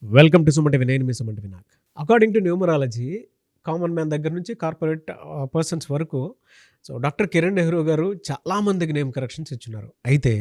Welcome to Suman TV. నేను మీ Suman TV. నాకు according to numerology common man దగ్గర నుంచి కార్పొరేట్ పర్సన్స్ వరకు డాక్టర్ కిరణ్ నెహ్రూ గారు చాలామందికి నేమ్ కరెక్షన్స్ ఇచ్చున్నారు. అయితే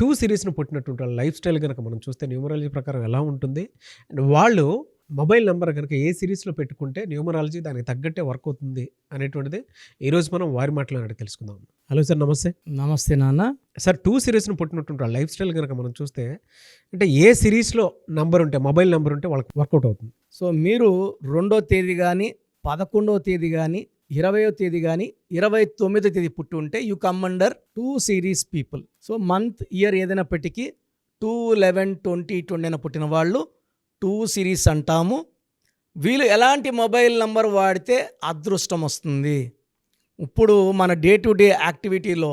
2 సిరీస్ను పుట్టినటువంటి వాళ్ళ లైఫ్ స్టైల్ కనుక మనం చూస్తే న్యూమరాలజీ ప్రకారం ఎలా ఉంటుంది, అండ్ వాళ్ళు మొబైల్ నెంబర్ కనుక ఏ సిరీస్లో పెట్టుకుంటే న్యూమరాలజీ దానికి తగ్గట్టే వర్క్ అవుతుంది అనేటువంటిది ఈరోజు మనం వారి మాటలు తెలుసుకుందాం. హలో సార్, నమస్తే. నమస్తే నాన్న. సార్, 2 సిరీస్ను పుట్టినటువంటి వాళ్ళ లైఫ్ స్టైల్ కనుక మనం చూస్తే అంటే ఏ సిరీస్లో నంబర్ ఉంటే, మొబైల్ నెంబర్ ఉంటే వాళ్ళకి వర్కౌట్ అవుతుంది? సో మీరు 2వ తేదీ కానీ 11వ తేదీ కానీ 20వ తేదీ కానీ 29వ తేదీ పుట్టి ఉంటే you come under 2 series people. So month year ఏదైనప్పటికీ 2, 11, 20, 20 పుట్టిన వాళ్ళు 2 సిరీస్ అంటాము. వీళ్ళు ఎలాంటి మొబైల్ నంబర్ వాడితే అదృష్టం వస్తుంది? ఇప్పుడు మన డే టు డే యాక్టివిటీలో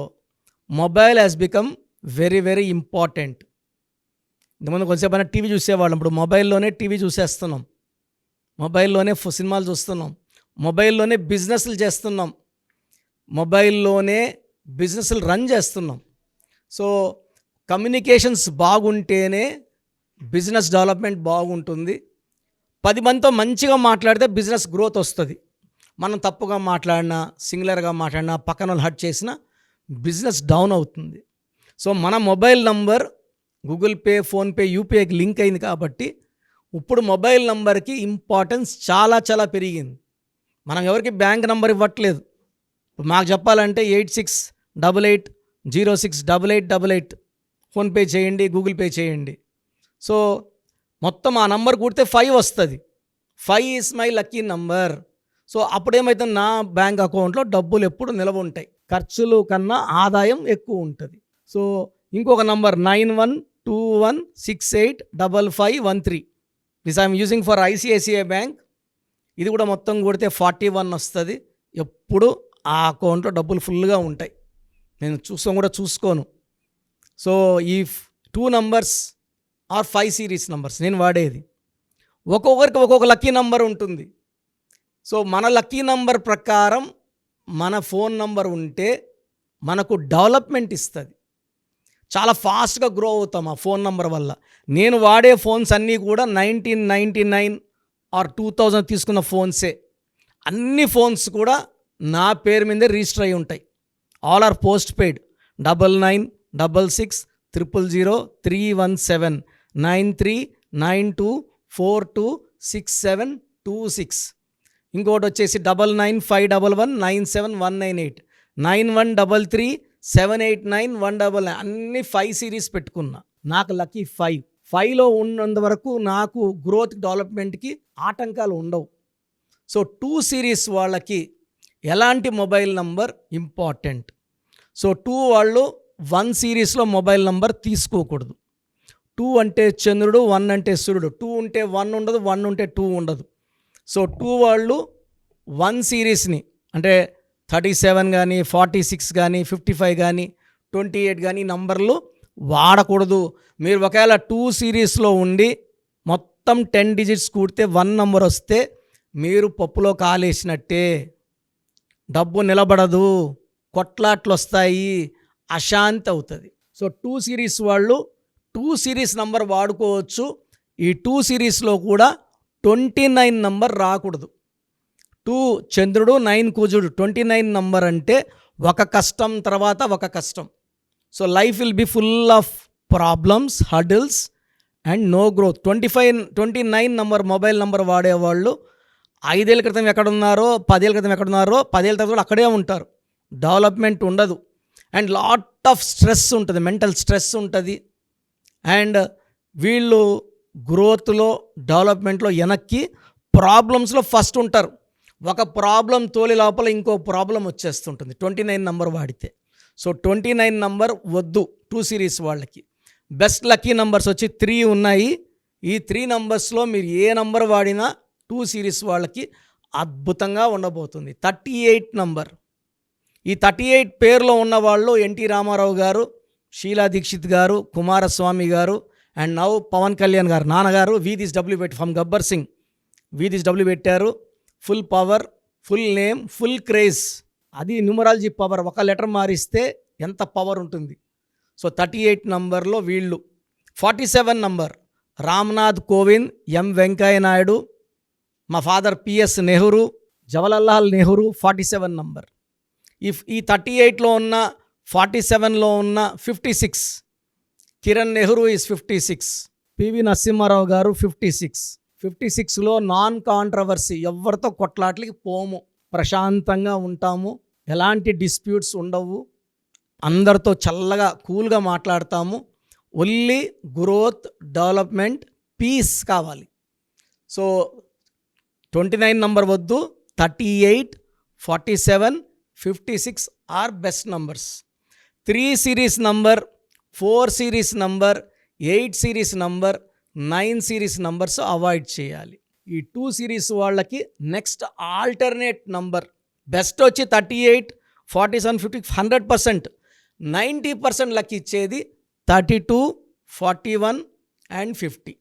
mobile has become very very important. ఇంతకుముందు కొంచెంసేపు అయినా టీవీ చూసేవాళ్ళం, ఇప్పుడు మొబైల్లోనే టీవీ చూసేస్తున్నాం, మొబైల్లోనే సినిమాలు చూస్తున్నాం, మొబైల్లోనే బిజినెస్లు చేస్తున్నాం, మొబైల్లోనే బిజినెస్లు రన్ చేస్తున్నాం. సో కమ్యూనికేషన్స్ బాగుంటేనే బిజినెస్ డెవలప్మెంట్ బాగుంటుంది. 10 మందితో మంచిగా మాట్లాడితే బిజినెస్ గ్రోత్ వస్తుంది. మనం తప్పుగా మాట్లాడినా, సింగులర్గా మాట్లాడినా, పక్కన వాళ్ళు హర్ట్ చేసినా బిజినెస్ డౌన్ అవుతుంది. సో మన mobile number Google Pay, PhonePe, యూపీఐకి లింక్ అయింది కాబట్టి ఇప్పుడు మొబైల్ నంబర్కి ఇంపార్టెన్స్ చాలా చాలా పెరిగింది. మనం ఎవరికి బ్యాంక్ నంబర్ ఇవ్వట్లేదు. మాకు చెప్పాలంటే 8688068888 ఫోన్పే చేయండి, గూగుల్ పే చేయండి. సో మొత్తం ఆ నంబర్ కూడితే 5 వస్తుంది. 5 is my lucky number. So అప్పుడేమైతే నా బ్యాంక్ అకౌంట్లో డబ్బులు ఎప్పుడు నిలవ ఉంటాయి, ఖర్చులు కన్నా ఆదాయం ఎక్కువ ఉంటుంది. సో ఇంకొక number 9121685513. This I'm using for ICICI bank. ఇది కూడా మొత్తం కొడితే 41 వస్తుంది. ఎప్పుడు ఆ అకౌంట్లో డబ్బులు ఫుల్గా ఉంటాయి. నేను చూసుకోను. సో ఈ 2 నంబర్స్ ఆర్ 5 సిరీస్ నంబర్స్ నేను వాడేది. ఒక్కొక్కరికి ఒక్కొక్క లక్కీ నంబర్ ఉంటుంది. సో మన లక్కీ నంబర్ ప్రకారం మన ఫోన్ నంబర్ ఉంటే మనకు డెవలప్మెంట్ ఇస్తుంది. చాలా ఫాస్ట్గా గ్రో అవుతాం ఆ ఫోన్ నంబర్ వల్ల. నేను వాడే ఫోన్స్ అన్నీ కూడా 1999 ఆర్ 2000 తీసుకున్న ఫోన్సే. అన్ని ఫోన్స్ కూడా నా పేరు మీదే రిజిస్టర్ అయి ఉంటాయి. All or post paid. 9966000317 9392426726. ఇంకోటి వచ్చేసి 9951197198 9133789199. అన్ని 5 సిరీస్ పెట్టుకున్నా. నాకు లక్కీ 5లో ఉన్నంత వరకు నాకు గ్రోత్ డెవలప్మెంట్కి ఆటంకాలు ఉండవు. సో 2 సిరీస్ వాళ్ళకి ఎలాంటి మొబైల్ నంబర్ ఇంపార్టెంట్? సో 2 వాళ్ళు 1 సిరీస్లో మొబైల్ నంబర్ తీసుకోకూడదు. 2 అంటే చంద్రుడు, 1 అంటే సూర్యుడు. 2 ఉంటే 1 ఉండదు, 1 ఉంటే 2 ఉండదు. సో 2 వాళ్ళు 1 సిరీస్ని అంటే 37 కానీ 46 కానీ 55 కానీ 28 కానీ నంబర్లు వాడకూడదు. మీరు ఒకవేళ 2 సిరీస్లో ఉండి మొత్తం 10 డిజిట్స్ కూడితే 1 నంబర్ వస్తే మీరు పప్పులో కాలేసినట్టే. డబ్బు నిలబడదు, కొట్లాట్లు వస్తాయి, అశాంతి అవుతుంది. సో 2 సిరీస్ వాళ్ళు 2 సిరీస్ నంబర్ వాడుకోవచ్చు. ఈ 2 సిరీస్లో కూడా 29 నంబర్ రాకూడదు. 2 చంద్రుడు, 9 కుజుడు. 29 నంబర్ అంటే ఒక కష్టం తర్వాత ఒక కష్టం. So life will be full of problems, hurdles and no growth. 29 number mobile number వాడేవాళ్ళు 5 ఏళ్ళ క్రితం ఎక్కడున్నారో, 10 ఏళ్ళ క్రితం ఎక్కడున్నారో, 10 ఏళ్ళ తర్వాత అక్కడే ఉంటారు. డెవలప్మెంట్ ఉండదు అండ్ లాట్ ఆఫ్ స్ట్రెస్ ఉంటుంది, మెంటల్ స్ట్రెస్ ఉంటుంది. అండ్ వీళ్ళు గ్రోత్లో, డెవలప్మెంట్లో వెనక్కి, ప్రాబ్లమ్స్లో ఫస్ట్ ఉంటారు. ఒక ప్రాబ్లం తోలి లోపల ఇంకో ప్రాబ్లం వచ్చేస్తుంటుంది 29 నంబర్ వాడితే. సో 29 నంబర్ వద్దు 2 సిరీస్ వాళ్ళకి. బెస్ట్ లక్కీ నంబర్స్ వచ్చి 3 ఉన్నాయి. ఈ 3 నంబర్స్లో మీరు ఏ నంబర్ వాడినా 2 సిరీస్ వాళ్ళకి అద్భుతంగా ఉండబోతుంది. 38 నంబర్. ఈ 38 పేరులో ఉన్నవాళ్ళు ఎన్టీ రామారావు గారు, షీలా దీక్షిత్ గారు, కుమారస్వామి గారు అండ్ నౌ పవన్ కళ్యాణ్ గారు. నాన్నగారు వీదిస్ డబ్ల్యూ పెట్టి ఫ్రమ్ గబ్బర్ సింగ్ వీదిస్ డబ్ల్యూ పెట్టారు. Full power, full name, full craze. అది న్యూమరాలజీ పవర్. ఒక లెటర్ మారిస్తే ఎంత పవర్ ఉంటుంది. సో 38 నంబర్లో వీళ్ళు. 47 నంబర్ రామ్నాథ్ కోవింద్, ఎం వెంకయ్య నాయుడు, మా father PS Nehru, Jawaharlal Nehru 47 number. ఈ 38లో ఉన్న 47లో ఉన్న 56, కిరణ్ నెహ్రూ ఈజ్ 56, పివి నరసింహారావు గారు 56. 56లో నాన్ కాంట్రవర్సీ, ఎవరితో కొట్లాట్లకి పోము, ప్రశాంతంగా ఉంటాము, ఎలాంటి డిస్ప్యూట్స్ ఉండవు, అందరితో చల్లగా కూల్గా మాట్లాడతాము. ఓన్లీ గ్రోత్, డెవలప్మెంట్, పీస్ కావాలి. సో 29 నంబర్ వద్దు, 38, 47, 56 are best numbers. 3 series number, 4 series number, 8 series number, 9 series numbers avoid చేయాలి. ఈ 2 సిరీస్ వాళ్ళకి నెక్స్ట్ ఆల్టర్నేట్ నంబర్ బెస్ట్ వచ్చి 38, 47, 50, 100%. 90% లక్ ఇచ్చేది 32, 41 అండ్ 50.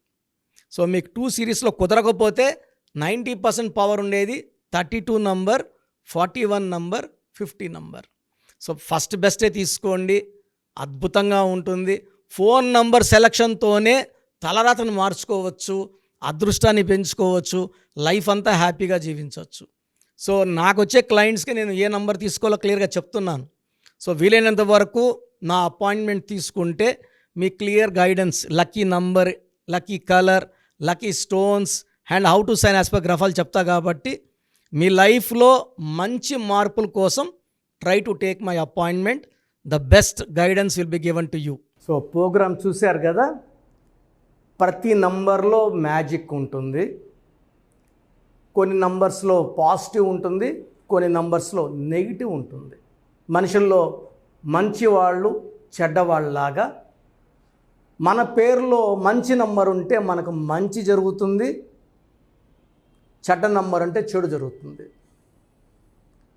సో మీకు 2 సిరీస్లో కుదరకపోతే 90% పవర్ ఉండేది 32 number, 41 number, 50 number. So first బెస్టే తీసుకోండి, అద్భుతంగా ఉంటుంది. ఫోన్ నంబర్ సెలక్షన్తోనే తలరాతను మార్చుకోవచ్చు, అదృష్టాన్ని పెంచుకోవచ్చు, లైఫ్ అంతా హ్యాపీగా జీవించవచ్చు. సో నాకు వచ్చే క్లయింట్స్కి నేను ఏ నంబర్ తీసుకోవాలో క్లియర్గా చెప్తున్నాను. సో వీలైనంత వరకు నా అపాయింట్మెంట్ తీసుకుంటే మీ clear guidance, lucky number, lucky colour, lucky stones and how to sign as per గ్రఫాలు చెప్తా. కాబట్టి మీ లైఫ్లో మంచి మార్పుల కోసం try to take my appointment. The best guidance will be given to you. So programme చూశారు కదా, ప్రతి నంబర్లో మ్యాజిక్ ఉంటుంది. కొన్ని నంబర్స్లో పాజిటివ్ ఉంటుంది, కొన్ని నంబర్స్లో నెగిటివ్ ఉంటుంది. మనుషుల్లో మంచివాళ్ళు చెడ్డవాళ్ళలాగా మన పేరులో మంచి నంబర్ ఉంటే మనకు మంచి జరుగుతుంది, చెడ్డ నంబర్ అంటే చెడు జరుగుతుంది.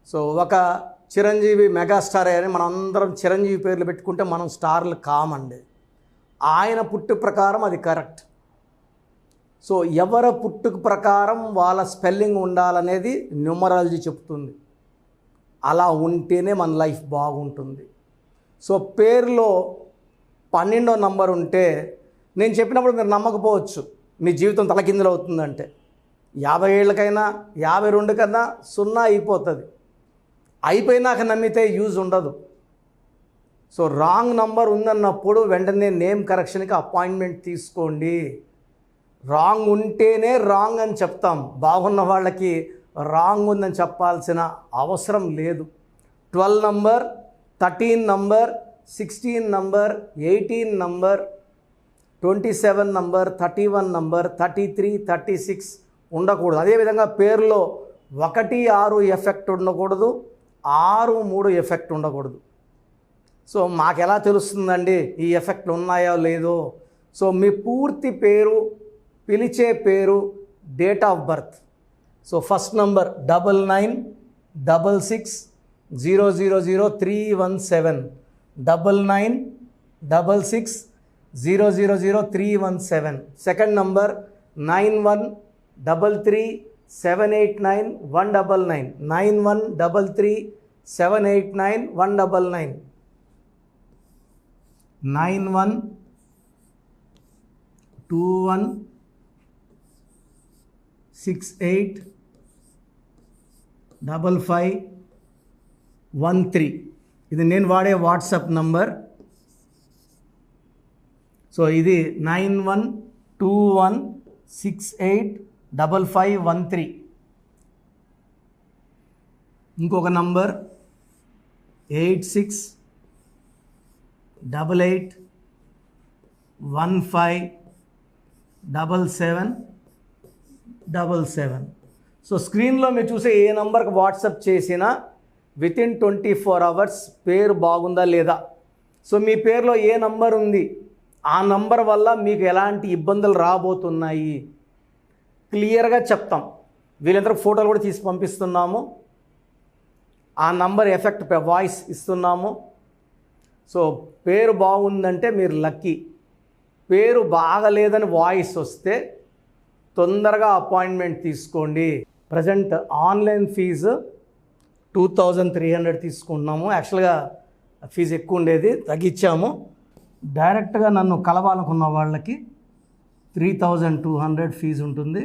సో ఒక చిరంజీవి మెగాస్టార్ అని మనం అందరం చిరంజీవి పేర్లు పెట్టుకుంటే మనం స్టార్లు కామండి. ఆయన పుట్టు ప్రకారం అది కరెక్ట్. సో ఎవరి పుట్టుకు ప్రకారం వాళ్ళ స్పెల్లింగ్ ఉండాలనేది న్యూమరాలజీ చెప్తుంది. అలా ఉంటేనే మన లైఫ్ బాగుంటుంది. సో పేరులో 12వ నంబర్ ఉంటే నేను చెప్పినప్పుడు మీరు నమ్మకపోవచ్చు, మీ జీవితం తలకిందులు అవుతుందంటే. 50 ఏళ్ళకైనా 52 కన్నా 0 అయిపోతుంది. అయిపోయినాక నమ్మితే యూజ్ ఉండదు. సో రాంగ్ నంబర్ ఉందన్నప్పుడు వెంటనే నేమ్ కరెక్షన్కి అపాయింట్మెంట్ తీసుకోండి. రాంగ్ ఉంటేనే రాంగ్ అని చెప్తాం, బాగున్న వాళ్ళకి రాంగ్ ఉందని చెప్పాల్సిన అవసరం లేదు. 12 number, 13 number, 16 number, 18 number, 27 number, 31 number, 33, 36 ఉండకూడదు. అదేవిధంగా పేరులో 1, 6 ఎఫెక్ట్ ఉండకూడదు, 6, 3 ఎఫెక్ట్ ఉండకూడదు. సో మాకు ఎలా తెలుస్తుందండి ఈ ఎఫెక్ట్లు ఉన్నాయో లేదో? సో మీ పూర్తి పేరు, పిలిచే పేరు, date of birth. So first number 9966000317, 9966000317. Second number 9133789199, 9133789199, 9121685513. ఇది నేను వాడే వాట్సాప్ నంబర్. సో ఇది 9121685513. ఇంకొక నంబర్ 8688157777. సో స్క్రీన్లో మీరు చూసే ఏ నంబర్కి వాట్సాప్ చేసినా వితిన్ 24 అవర్స్ పేరు బాగుందా లేదా, సో మీ పేరులో ఏ నంబర్ ఉంది, ఆ నంబర్ వల్ల మీకు ఎలాంటి ఇబ్బందులు రాబోతున్నాయి క్లియర్గా చెప్తాం. వీళ్ళందరూ ఫోటోలు కూడా తీసి పంపిస్తున్నాము. ఆ నంబర్ ఎఫెక్ట్ వాయిస్ ఇస్తున్నాము. సో పేరు బాగుందంటే మీరు లక్కీ. పేరు బాగలేదని వాయిస్ వస్తే తొందరగా అపాయింట్మెంట్ తీసుకోండి. ప్రజెంట్ ఆన్లైన్ ఫీజు 2300 తీసుకుంటున్నాము. యాక్చువల్గా ఫీజు ఎక్కువ ఉండేది, తగ్గించాము. డైరెక్ట్గా నన్ను కలవాలనుకున్న వాళ్ళకి 3200 ఫీజు ఉంటుంది.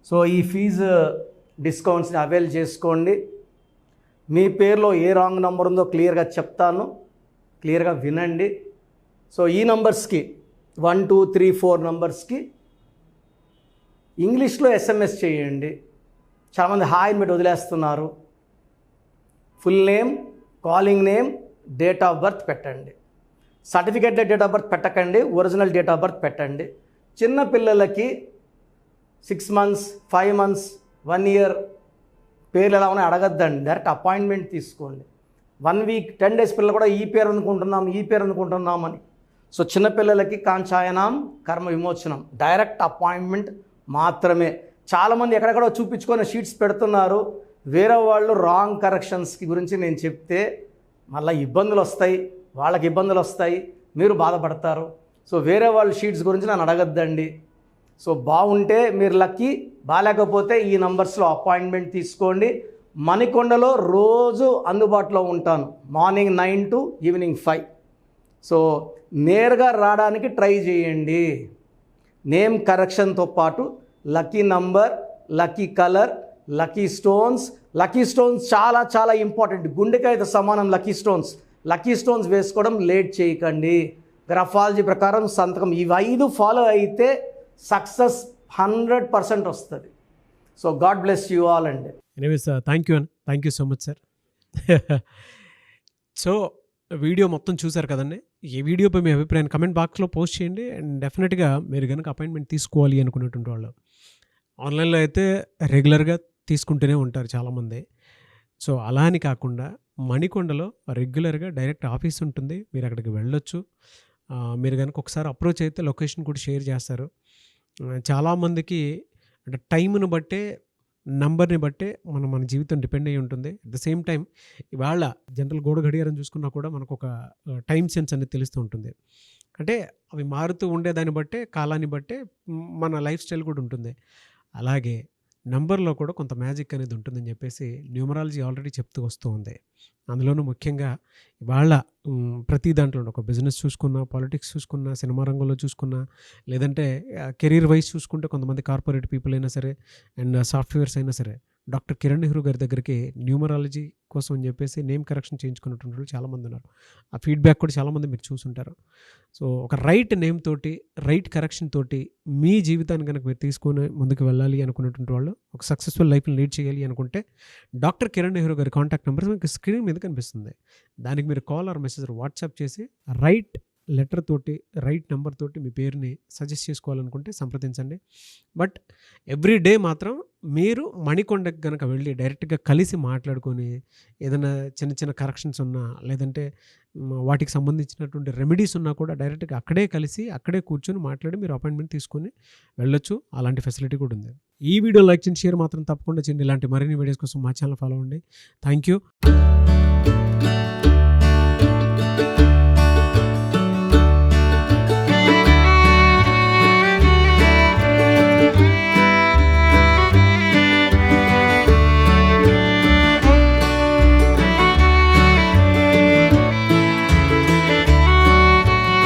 సో ఈ ఫీజు డిస్కౌంట్స్ని అవైల్ చేసుకోండి. మీ పేరులో ఏ రాంగ్ నెంబర్ ఉందో క్లియర్గా చెప్తాను, క్లియర్గా వినండి. సో ఈ నంబర్స్కి 1 2 3 4 నంబర్స్కి ఇంగ్లీష్లో SMS చేయండి. చాలామంది హాయిని పెట్టి వదిలేస్తున్నారు. Full name, calling name, date of birth పెట్టండి. సర్టిఫికేట్లో డేట్ ఆఫ్ బర్త్ పెట్టకండి, ఒరిజినల్ డేట్ ఆఫ్ బర్త్ పెట్టండి. చిన్న పిల్లలకి 6 months 5 months 1 year పేర్లు ఎలా ఉన్నాయి అడగద్దండి, డైరెక్ట్ అపాయింట్మెంట్ తీసుకోండి. 1 week 10 days పిల్లలు కూడా ఈ పేరు అనుకుంటున్నామని. సో చిన్నపిల్లలకి కాంచాయనం కర్మ విమోచనం డైరెక్ట్ అపాయింట్మెంట్ మాత్రమే. చాలామంది ఎక్కడెక్కడో చూపించుకొని షీట్స్ పెడుతున్నారు. వేరే వాళ్ళు రాంగ్ కరెక్షన్స్కి గురించి నేను చెప్తే మళ్ళీ ఇబ్బందులు వస్తాయి, వాళ్ళకి ఇబ్బందులు వస్తాయి, మీరు బాధపడతారు. సో వేరే వాళ్ళ షీట్స్ గురించి నన్ను అడగద్దండి. సో బాగుంటే మీరు లక్కీ, బాగాలేకపోతే ఈ నంబర్స్లో అపాయింట్మెంట్ తీసుకోండి. మణికొండలో రోజు అందుబాటులో ఉంటాను, మార్నింగ్ 9 to ఈవినింగ్ 5. సో నేరుగా రావడానికి ట్రై చేయండి. నేమ్ కరెక్షన్తో పాటు lucky number, lucky colour, lucky stones చాలా చాలా ఇంపార్టెంట్. గుండెకాయతో సమానం లక్కీ స్టోన్స్ వేసుకోవడం లేట్ చేయకండి. గ్రఫాలజీ ప్రకారం సంతకం ఇవి 5 ఫాలో అయితే సక్సెస్ 100% వస్తుంది. So god bless you all అండి. Anyways thank you so much sir. So video మొత్తం చూసారు కదండి. ఈ వీడియోపై మీ అభిప్రాయాన్ని కమెంట్ బాక్స్లో పోస్ట్ చేయండి. అండ్ డెఫినెట్గా మీరు కనుక అపాయింట్మెంట్ తీసుకోవాలి అనుకునేటువంటి వాళ్ళు ఆన్లైన్లో అయితే రెగ్యులర్గా తీసుకుంటూనే ఉంటారు చాలామంది. సో అలా అని కాకుండా మణికొండలో రెగ్యులర్గా డైరెక్ట్ ఆఫీస్ ఉంటుంది, మీరు అక్కడికి వెళ్ళొచ్చు. మీరు కనుక ఒకసారి అప్రోచ్ అయితే లొకేషన్ కూడా షేర్ చేస్తారు. చాలామందికి అంటే టైంను బట్టే, నంబర్ని బట్టే మన జీవితం డిపెండ్ అయ్యి ఉంటుంది. అట్ ద సేమ్ టైం ఇవాళ జనరల్ గోడ గడియారం చూసుకున్నా కూడా మనకు ఒక టైం సెన్స్ అనేది తెలుస్తూ ఉంటుంది. అంటే అవి మారుతూ ఉండేదాన్ని బట్టే, కాలాన్ని బట్టే మన లైఫ్ స్టైల్ కూడా ఉంటుంది. అలాగే నంబర్లో కూడా కొంత మ్యాజిక్ అనేది ఉంటుందని చెప్పేసి న్యూమరాలజీ ఆల్రెడీ చెప్తూ వస్తూ ఉంది. అందులోనూ ముఖ్యంగా ఇవాళ ప్రతి దాంట్లో ఒక బిజినెస్ చూసుకున్నా, పాలిటిక్స్ చూసుకున్నా, సినిమా రంగంలో చూసుకున్నా, లేదంటే కెరీర్ వైజ్ చూసుకుంటే కొంతమంది కార్పొరేట్ పీపుల్ అయినా సరే అండ్ సాఫ్ట్వేర్స్ అయినా సరే డాక్టర్ కిరణ్ నెహ్రూ గారి దగ్గరికి న్యూమరాలజీ కోసం అని చెప్పేసి నేమ్ కరెక్షన్ చేయించుకున్నటువంటి వాళ్ళు చాలామంది ఉన్నారు. ఆ ఫీడ్బ్యాక్ కూడా చాలామంది మీరు చూసుంటారు. సో ఒక రైట్ నేమ్ తోటి, రైట్ కరెక్షన్ తోటి మీ జీవితాన్ని కనుక మీరు తీసుకొని ముందుకు వెళ్ళాలి అనుకున్నటువంటి వాళ్ళు, ఒక సక్సెస్ఫుల్ లైఫ్ని లీడ్ చేయాలి అనుకుంటే డాక్టర్ కిరణ్ నెహ్రూ గారి కాంటాక్ట్ నెంబర్ మీకు స్క్రీన్ మీద కనిపిస్తుంది. దానికి మీరు కాల్ ఆర్ మెసేజ్ వాట్సాప్ చేసి రైట్ లెటర్ తోటి, రైట్ నెంబర్ తోటి మీ పేరుని సజెస్ట్ చేసుకోవాలనుకుంటే సంప్రదించండి. బట్ ఎవ్రీ డే మాత్రం మీరు మణికొండకి కనుక వెళ్ళి డైరెక్ట్గా కలిసి మాట్లాడుకొని ఏదైనా చిన్న చిన్న కరెక్షన్స్ ఉన్నా, లేదంటే వాటికి సంబంధించినటువంటి రెమెడీస్ ఉన్నా కూడా డైరెక్ట్గా అక్కడే కలిసి అక్కడే కూర్చొని మాట్లాడి మీరు అపాయింట్మెంట్ తీసుకొని వెళ్ళొచ్చు. అలాంటి ఫెసిలిటీ కూడా ఉంది. ఈ వీడియో లైక్ చేయండి, షేర్ మాత్రం తప్పకుండా చేయండి. ఇలాంటి మరిన్ని వీడియోస్ కోసం మా ఛానల్ ఫాలో అవ్వండి. Thank you.